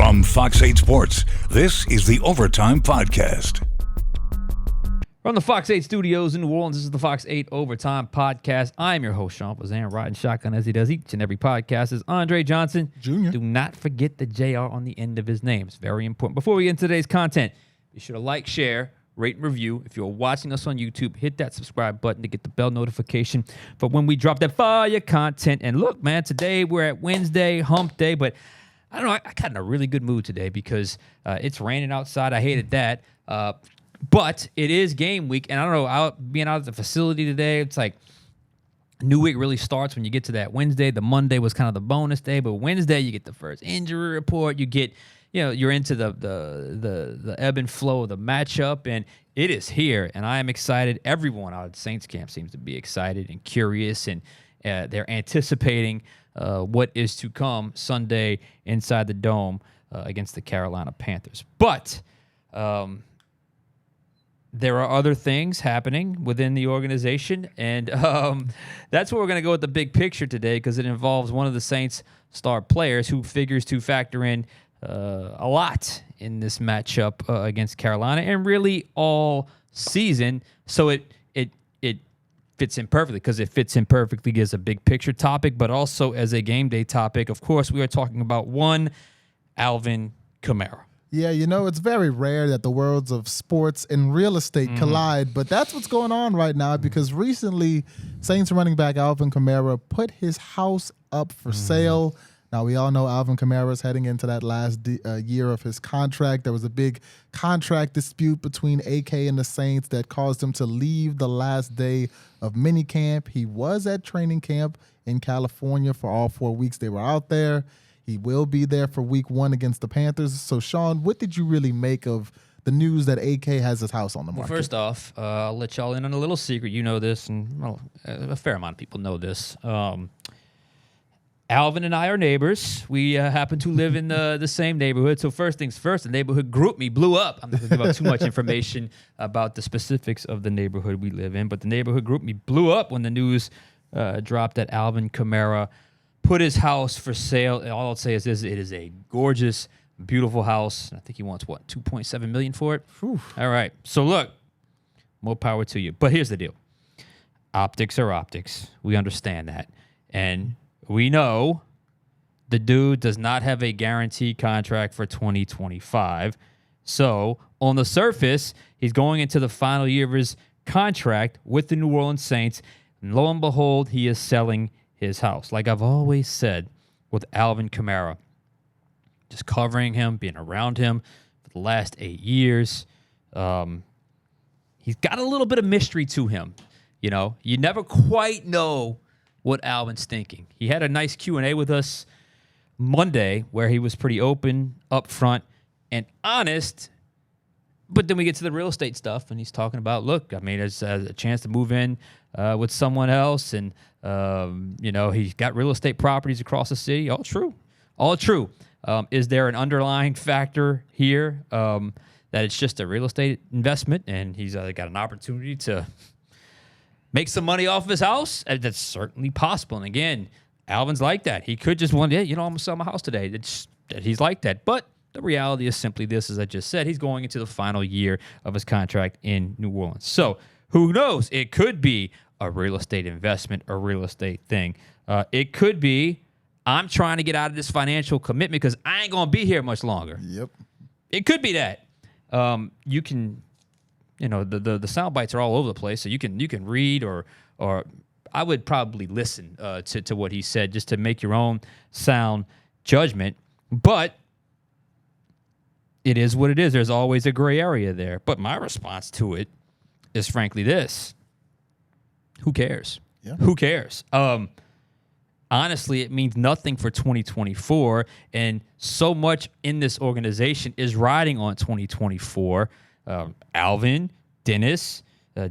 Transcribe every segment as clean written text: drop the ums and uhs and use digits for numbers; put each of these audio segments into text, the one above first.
From Fox 8 Sports, this is the Overtime Podcast. From the Fox 8 studios in New Orleans, this is the Fox 8 Overtime Podcast. I'm your host, Sean Fazende, riding shotgun as he does each and every podcast. Is Andre Johnson Jr. Do not forget the JR on the end of his name. It's very important. Before we get into today's content, be sure to like, share, rate, and review. If you're watching us on YouTube, hit that subscribe button to get the bell notification for when we drop that fire content. And look, man, today we're at Wednesday, hump day, but I don't know, I got in a really good mood today because it's raining outside. I hated that. But it is game week, and I don't know, being out at the facility today, it's like new week really starts when you get to that Wednesday. The Monday was kind of the bonus day, but Wednesday you get the first injury report. You get, you're into the ebb and flow of the matchup, and it is here, and I am excited. Everyone out at Saints camp seems to be excited and curious, and they're anticipating what is to come Sunday inside the Dome against the Carolina Panthers. But there are other things happening within the organization, and that's where we're going to go with the big picture today because it involves one of the Saints' star players who figures to factor in a lot in this matchup against Carolina and really all season. So it fits in perfectly because it fits in perfectly as a big picture topic, but also as a game day topic. Of course, we are talking about one Alvin Kamara. Yeah, it's very rare that the worlds of sports and real estate collide, but that's what's going on right now because recently Saints running back Alvin Kamara put his house up for sale. Now, we all know Alvin Kamara is heading into that last year of his contract. There was a big contract dispute between AK and the Saints that caused him to leave the last day of minicamp. He was at training camp in California for all 4 weeks they were out there. He will be there for week 1 against the Panthers. So, Sean, what did you really make of the news that AK has his house on the market? Well, first off, I'll let y'all in on a little secret. You know this, and a fair amount of people know this. Alvin and I are neighbors. We happen to live in the same neighborhood. So first things first, the neighborhood group me blew up. I'm not going to give out too much information about the specifics of the neighborhood we live in, but the neighborhood group me blew up when the news dropped that Alvin Kamara put his house for sale. All I'll say is this: it is a gorgeous, beautiful house. I think he wants, $2.7 million for it? Whew. All right. So look, more power to you. But here's the deal. Optics are optics. We understand that. And we know the dude does not have a guaranteed contract for 2025. So on the surface, he's going into the final year of his contract with the New Orleans Saints. And lo and behold, he is selling his house. Like I've always said with Alvin Kamara, just covering him, being around him for the last 8 years, he's got a little bit of mystery to him. You never quite know what Alvin's thinking. He had a nice Q&A with us Monday where he was pretty open, upfront, and honest. But then we get to the real estate stuff, and he's talking about, look, there's a chance to move in with someone else, and he's got real estate properties across the city. All true. Is there an underlying factor here that it's just a real estate investment, and he's got an opportunity to make some money off of his house? That's certainly possible. And again, Alvin's like that. He could just I'm going to sell my house today. He's like that. But the reality is simply this, as I just said, he's going into the final year of his contract in New Orleans. So who knows? It could be a real estate investment, a real estate thing. It could be, I'm trying to get out of this financial commitment because I ain't going to be here much longer. Yep. It could be that. You can... the sound bites are all over the place, so you can read or I would probably listen to what he said just to make your own sound judgment. But it is what it is. There's always a gray area there. But my response to it is frankly this: who cares? Yeah. Who cares? Honestly, it means nothing for 2024, and so much in this organization is riding on 2024. Alvin, Dennis,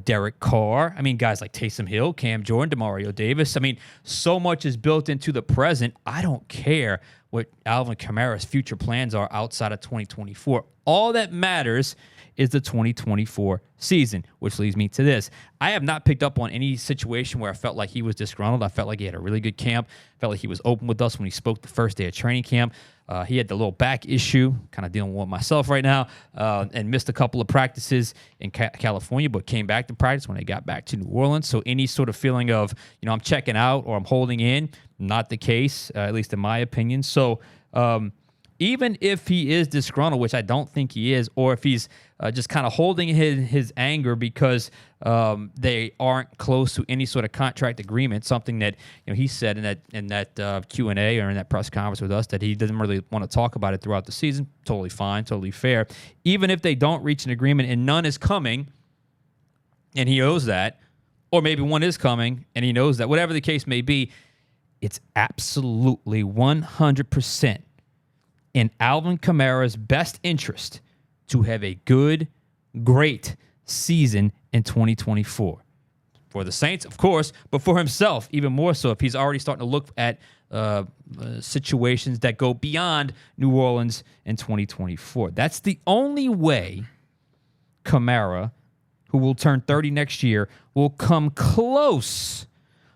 Derek Carr. Guys like Taysom Hill, Cam Jordan, Demario Davis. So much is built into the present. I don't care what Alvin Kamara's future plans are outside of 2024. All that matters is the 2024 season, which leads me to this. I have not picked up on any situation where I felt like he was disgruntled. I felt like he had a really good camp. I felt like he was open with us when he spoke the first day of training camp. He had the little back issue, kind of dealing with myself right now, and missed a couple of practices in California, but came back to practice when they got back to New Orleans. So any sort of feeling of, I'm checking out or I'm holding in, not the case, at least in my opinion. So even if he is disgruntled, which I don't think he is, or if he's just kind of holding his anger because they aren't close to any sort of contract agreement, something that he said in that Q&A or in that press conference with us that he doesn't really want to talk about it throughout the season. Totally fine, totally fair. Even if they don't reach an agreement and none is coming, and he knows that, or maybe one is coming and he knows that, whatever the case may be, it's absolutely 100% in Alvin Kamara's best interest to have a good, great season in 2024. For the Saints, of course, but for himself, even more so if he's already starting to look at situations that go beyond New Orleans in 2024. That's the only way Kamara, who will turn 30 next year, will come close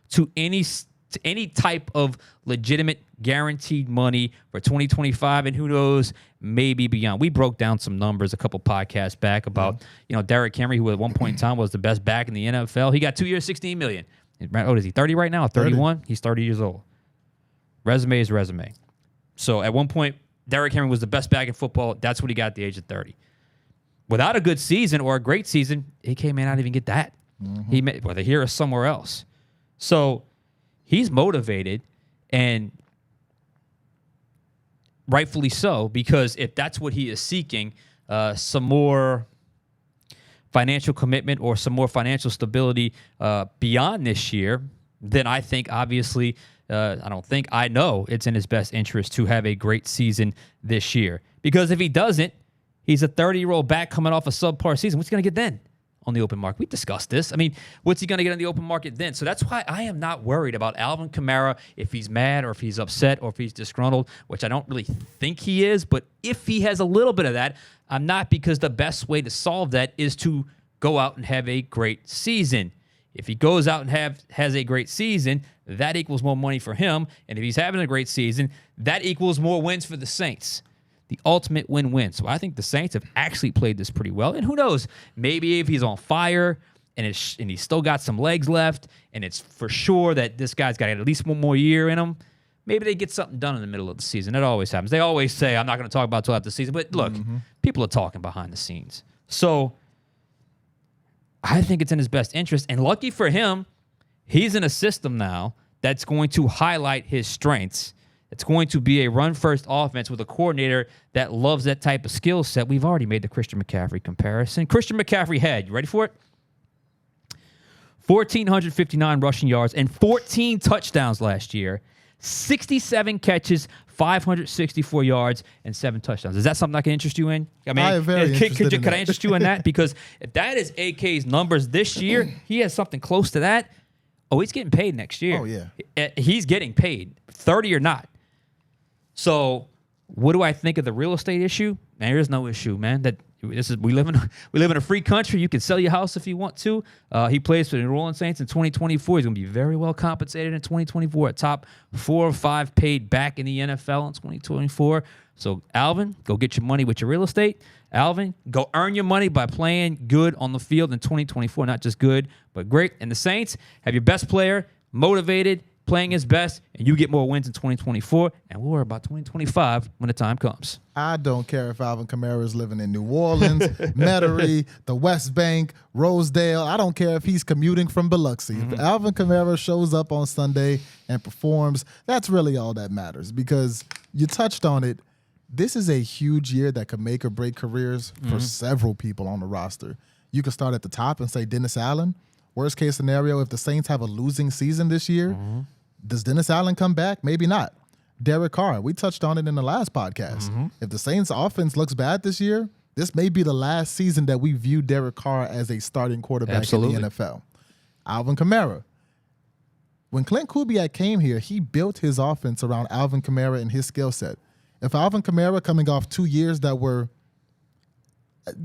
to any type of legitimate guaranteed money for 2025, and who knows, maybe beyond. We broke down some numbers a couple podcasts back about, Derrick Henry, who at one point in time was the best back in the NFL. He got 2 years, $16 million. What is he, 30 right now? 31? 30. He's 30 years old. Resume is resume. So at one point, Derrick Henry was the best back in football. That's what he got at the age of 30. Without a good season or a great season, he may not even get that. He may, whether here or somewhere else. So he's motivated, and rightfully so, because if that's what he is seeking, some more financial commitment or some more financial stability beyond this year, then I think obviously, I know it's in his best interest to have a great season this year. Because if he doesn't, he's a 30-year-old back coming off a subpar season. What's he going to get then on the open market? We discussed this. I mean, what's he going to get on the open market then? So that's why I am not worried about Alvin Kamara if he's mad or if he's upset or if he's disgruntled, which I don't really think he is. But if he has a little bit of that, I'm not, because the best way to solve that is to go out and have a great season. If he goes out and has a great season, that equals more money for him. And if he's having a great season, that equals more wins for the Saints. The ultimate win-win. So I think the Saints have actually played this pretty well. And who knows, maybe if he's on fire and he's still got some legs left, and it's for sure that this guy's got at least one more year in him, maybe they get something done in the middle of the season. That always happens. They always say, I'm not going to talk about it until after the season. But look, people are talking behind the scenes. So I think it's in his best interest. And lucky for him, he's in a system now that's going to highlight his strengths. It's going to be a run-first offense with a coordinator that loves that type of skill set. We've already made the Christian McCaffrey comparison. Christian McCaffrey had, you ready for it? 1,459 rushing yards and 14 touchdowns last year. 67 catches, 564 yards, and 7 touchdowns. Is that something I can interest you in? I am very interested in could I that. interest you in that? Because if that is AK's numbers this year, he has something close to that. Oh, he's getting paid next year. Oh, yeah. He's getting paid, 30 or not. So what do I think of the real estate issue? Man, there is no issue, man. We live in a free country. You can sell your house if you want to. He plays for the New Orleans Saints in 2024. He's going to be very well compensated in 2024. A top 4 or 5 paid back in the NFL in 2024. So Alvin, go get your money with your real estate. Alvin, go earn your money by playing good on the field in 2024. Not just good, but great. And the Saints have your best player motivated, playing his best, and you get more wins in 2024, and we'll worry about 2025 when the time comes. I don't care if Alvin Kamara is living in New Orleans, Metairie, the West Bank, Rosedale. I don't care if he's commuting from Biloxi. If Alvin Kamara shows up on Sunday and performs, that's really all that matters, because you touched on it. This is a huge year that could make or break careers for several people on the roster. You could start at the top and say Dennis Allen. Worst case scenario, if the Saints have a losing season this year, does Dennis Allen come back? Maybe not. Derek Carr, we touched on it in the last podcast. If the Saints offense looks bad this year, this may be the last season that we view Derek Carr as a starting quarterback in the NFL. Alvin Kamara. When Clint Kubiak came here, he built his offense around Alvin Kamara and his skill set. If Alvin Kamara, coming off 2 years that were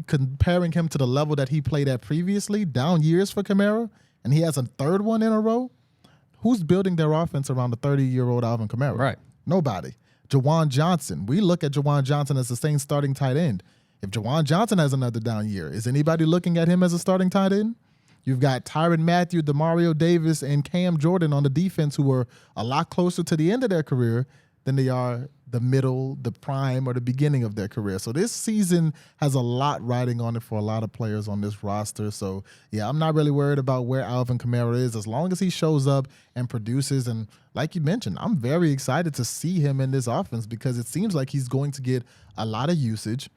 comparing him to the level that he played at previously, down years for Kamara, and he has a third one in a row, who's building their offense around the 30-year-old Alvin Kamara? Right. Nobody. Jawan Johnson. We look at Jawan Johnson as the Saints starting tight end. If Jawan Johnson has another down year, is anybody looking at him as a starting tight end? You've got Tyrann Mathieu, Demario Davis, and Cam Jordan on the defense who are a lot closer to the end of their career than they are the middle, the prime, or the beginning of their career. So this season has a lot riding on it for a lot of players on this roster. So, yeah, I'm not really worried about where Alvin Kamara is as long as he shows up and produces. And like you mentioned, I'm very excited to see him in this offense because it seems like he's going to get a lot of usage.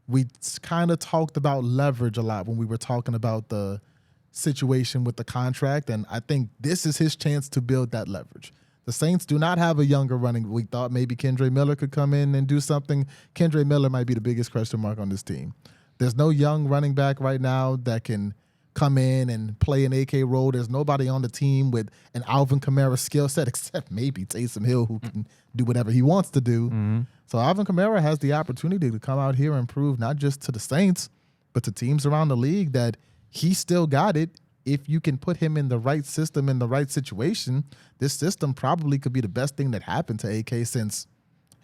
We kind of talked about leverage a lot when we were talking about the situation with the contract, and I think this is his chance to build that leverage. The Saints do not have a younger running. We thought maybe Kendre Miller could come in and do something. Kendre Miller might be the biggest question mark on this team. There's no young running back right now that can come in and play an AK role. There's nobody on the team with an Alvin Kamara skill set except maybe Taysom Hill, who can do whatever he wants to do. Mm-hmm. So Alvin Kamara has the opportunity to come out here and prove not just to the Saints, but to teams around the league that he still got it. If you can put him in the right system, in the right situation, this system probably could be the best thing that happened to AK since,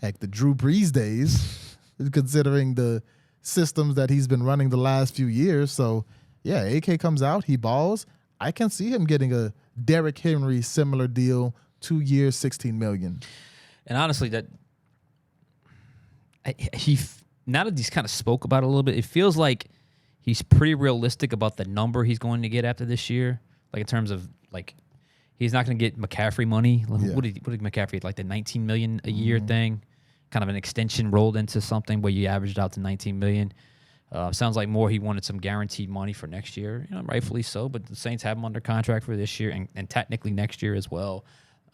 heck, the Drew Brees days, considering the systems that he's been running the last few years. So, yeah, AK comes out, he balls. I can see him getting a Derrick Henry similar deal, 2 years, $16 million. And honestly, now that he's kind of spoke about it a little bit, it feels like he's pretty realistic about the number he's going to get after this year. Like in terms of like, he's not going to get McCaffrey money. Yeah. What did McCaffrey, like the $19 million a year thing? Kind of an extension rolled into something where you averaged out to $19 million. Sounds like more he wanted some guaranteed money for next year. You know, rightfully so, but the Saints have him under contract for this year and technically next year as well.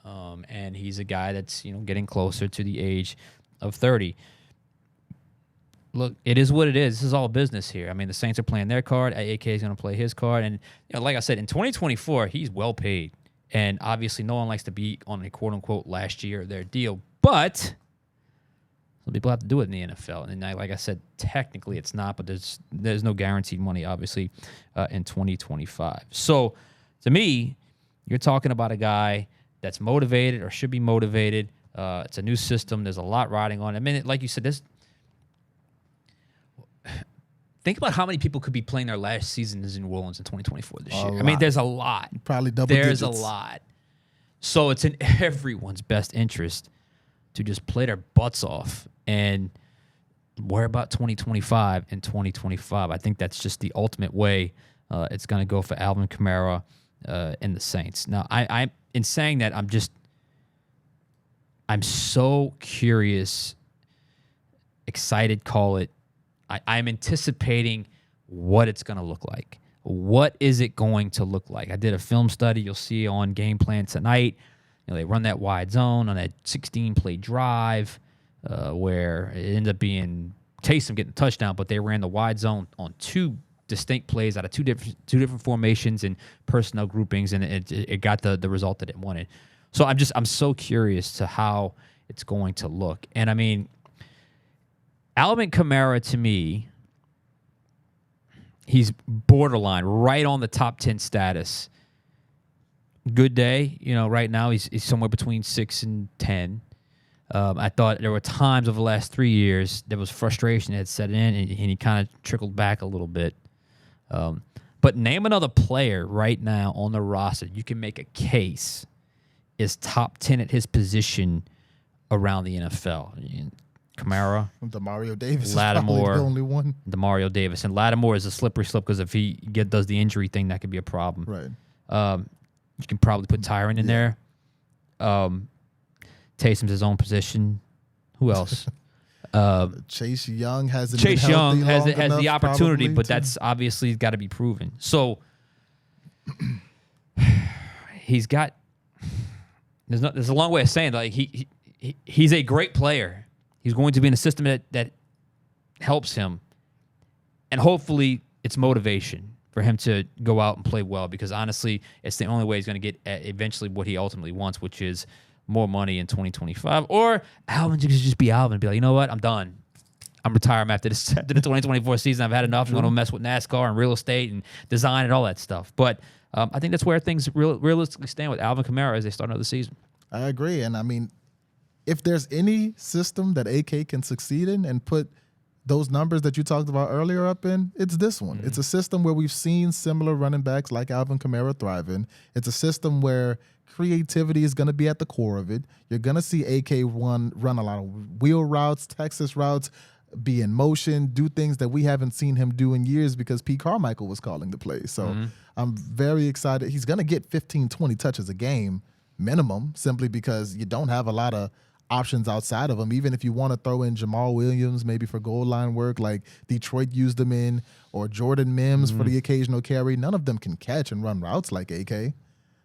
And he's a guy that's, you know, getting closer to the age of 30. Look, it is what it is. This is all business here. I mean, the Saints are playing their card. AK is going to play his card. And, you know, like I said, in 2024, he's well paid. And obviously no one likes to be on a quote-unquote last year of their deal. But some people have to do it in the NFL. And like I said, technically it's not, but there's no guaranteed money, obviously, in 2025. So, to me, you're talking about a guy that's motivated or should be motivated. It's a new system. There's a lot riding on it. I mean, like you said, think about how many people could be playing their last seasons in New Orleans in 2024 this year. I mean, there's a lot. Probably double digits. There's a lot. So it's in everyone's best interest to just play their butts off and worry about 2025 and 2025. I think that's just the ultimate way it's going to go for Alvin Kamara and the Saints. Now, I in saying that, I'm so curious, excited, call it. I'm anticipating what it's going to look like. What is it going to look like? I did a film study. You'll see on Game Plan tonight. You know, they run that wide zone on that 16-play drive where it ended up being Taysom getting a touchdown, but they ran the wide zone on two distinct plays out of two different formations and personnel groupings, and it got the result that it wanted. So I'm so curious to how it's going to look. And I mean, Alvin Kamara, to me, he's borderline, right on the top 10 status. Good day, you know, right now he's somewhere between 6 and 10. I thought there were times over the last 3 years there was frustration that had set in, and he kind of trickled back a little bit. But name another player right now on the roster you can make a case is top 10 at his position around the NFL. Kamara, Demario Davis, Lattimore, is the only one. Demario Davis, and Lattimore is a slippery slope because if he does the injury thing, that could be a problem. Right. You can probably put Tyrann in there. Taysom's his own position. Who else? Chase Young has the opportunity, but that's obviously got to be proven. So he's got. There's a long way of saying like he's a great player. He's going to be in a system that helps him, and hopefully it's motivation for him to go out and play well, because honestly, it's the only way he's going to get eventually what he ultimately wants, which is more money in 2025. Or Alvin could just be Alvin and be like, you know what, I'm done. I'm retiring after the 2024 season. I've had enough. I'm going to mess with NASCAR and real estate and design and all that stuff. But I think that's where things realistically stand with Alvin Kamara as they start another season. I agree. And I mean, if there's any system that AK can succeed in and put those numbers that you talked about earlier up in, it's this one. It's a system where we've seen similar running backs like Alvin Kamara thrive in. It's a system where creativity is going to be at the core of it. You're going to see AK1 run a lot of wheel routes, Texas routes, be in motion, do things that we haven't seen him do in years because Pete Carmichael was calling the plays. So I'm very excited. He's going to get 15, 20 touches a game minimum, simply because you don't have a lot of options outside of him. Even if you want to throw in Jamal Williams, maybe for goal line work, like Detroit used him in, or Jordan Mims for the occasional carry, none of them can catch and run routes like AK.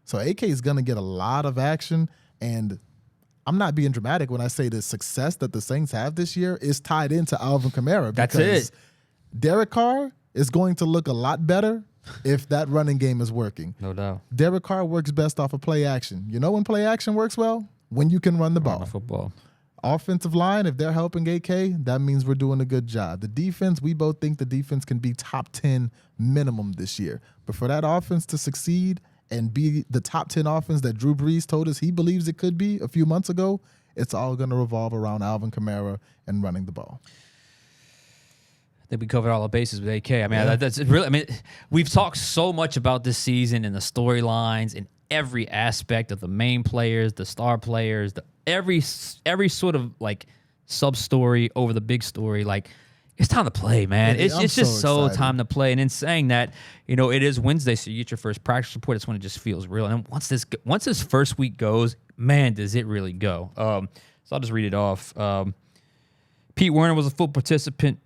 So AK is going to get a lot of action, and I'm not being dramatic when I say the success that the Saints have this year is tied into Alvin Kamara. That's it. Derek Carr is going to look a lot better if that running game is working. No doubt. Derek Carr works best off of play action. You know when play action works well? When you can run the ball. Football. Offensive line, if they're helping AK, that means we're doing a good job. The defense, we both think the defense can be top 10 minimum this year. But for that offense to succeed and be the top 10 offense that Drew Brees told us he believes it could be a few months ago, it's all going to revolve around Alvin Kamara and running the ball. I think we covered all the bases with AK. I mean, that's really. I mean, we've talked so much about this season and the storylines and every aspect of the main players, the star players, every sort of like sub story over the big story. Like, it's time to play, man. Yeah, it's just so excited. time to play. And in saying that, you know, it is Wednesday, so you get your first practice report. It's when it just feels real. And once this first week goes, man, does it really go? So I'll just read it off. Pete Werner was a full participant.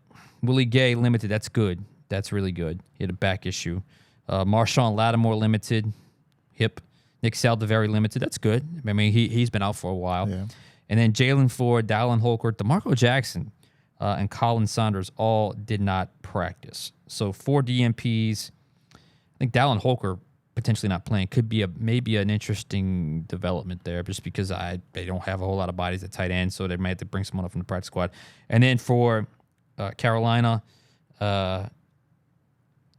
Willie Gay limited. That's good. That's really good. He had a back issue. Marshawn Lattimore limited. Hip. Nick Saldiveri limited. That's good. I mean, he's been out for a while. Yeah. And then Jalen Ford, Dallin Holkert, DeMarco Jackson, and Colin Saunders all did not practice. So 4 DMPs. I think Dallin Holkert potentially not playing could be maybe an interesting development there, just because they don't have a whole lot of bodies at tight end, so they might have to bring someone up from the practice squad. And then for Carolina,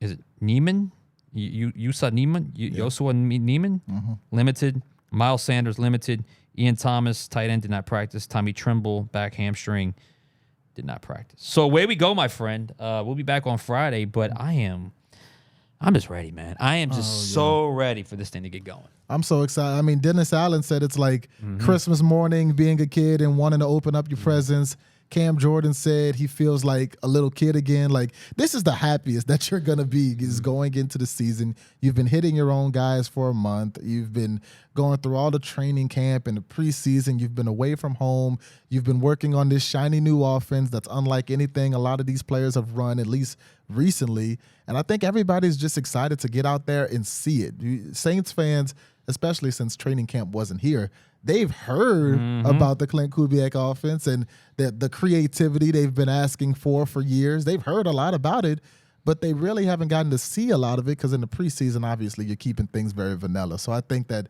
is it Neiman? Yusuf Neiman? Yosua Neiman? Limited. Miles Sanders limited. Ian Thomas, tight end, did not practice. Tommy Trimble, back hamstring, did not practice. So away we go, my friend. We'll be back on Friday, but I'm just ready, man. I am just so ready for this thing to get going. I'm so excited. I mean, Dennis Allen said it's like Christmas morning, being a kid and wanting to open up your presents. Cam Jordan said he feels like a little kid again. Like, this is the happiest that you're going to be, is going into the season. You've been hitting your own guys for a month. You've been going through all the training camp and the preseason. You've been away from home. You've been working on this shiny new offense that's unlike anything a lot of these players have run, at least recently. And I think everybody's just excited to get out there and see it. Saints fans, especially since training camp wasn't here, they've heard about the Clint Kubiak offense and the creativity they've been asking for years. They've heard a lot about it, but they really haven't gotten to see a lot of it because in the preseason, obviously, you're keeping things very vanilla. So I think that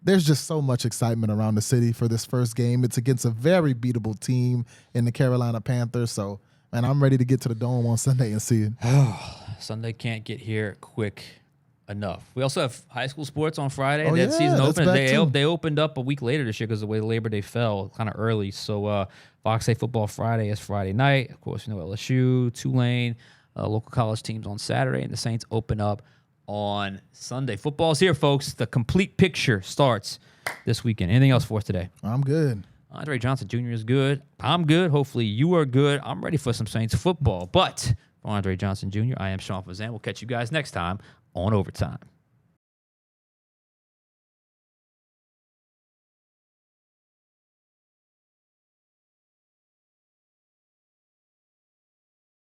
there's just so much excitement around the city for this first game. It's against a very beatable team in the Carolina Panthers. So, man, I'm ready to get to the Dome on Sunday and see it. Sunday can't get here quick enough. We also have high school sports on Friday. Oh, that season opened. They opened up a week later this year because of the way Labor Day fell kind of early. So Fox 8 Football Friday is Friday night. Of course, you know, LSU, Tulane, local college teams on Saturday, and the Saints open up on Sunday. Football's here, folks. The complete picture starts this weekend. Anything else for us today? I'm good. Andre Johnson Jr. is good. I'm good. Hopefully you are good. I'm ready for some Saints football. But for Andre Johnson Jr., I am Sean Fazende. We'll catch you guys next time on Overtime.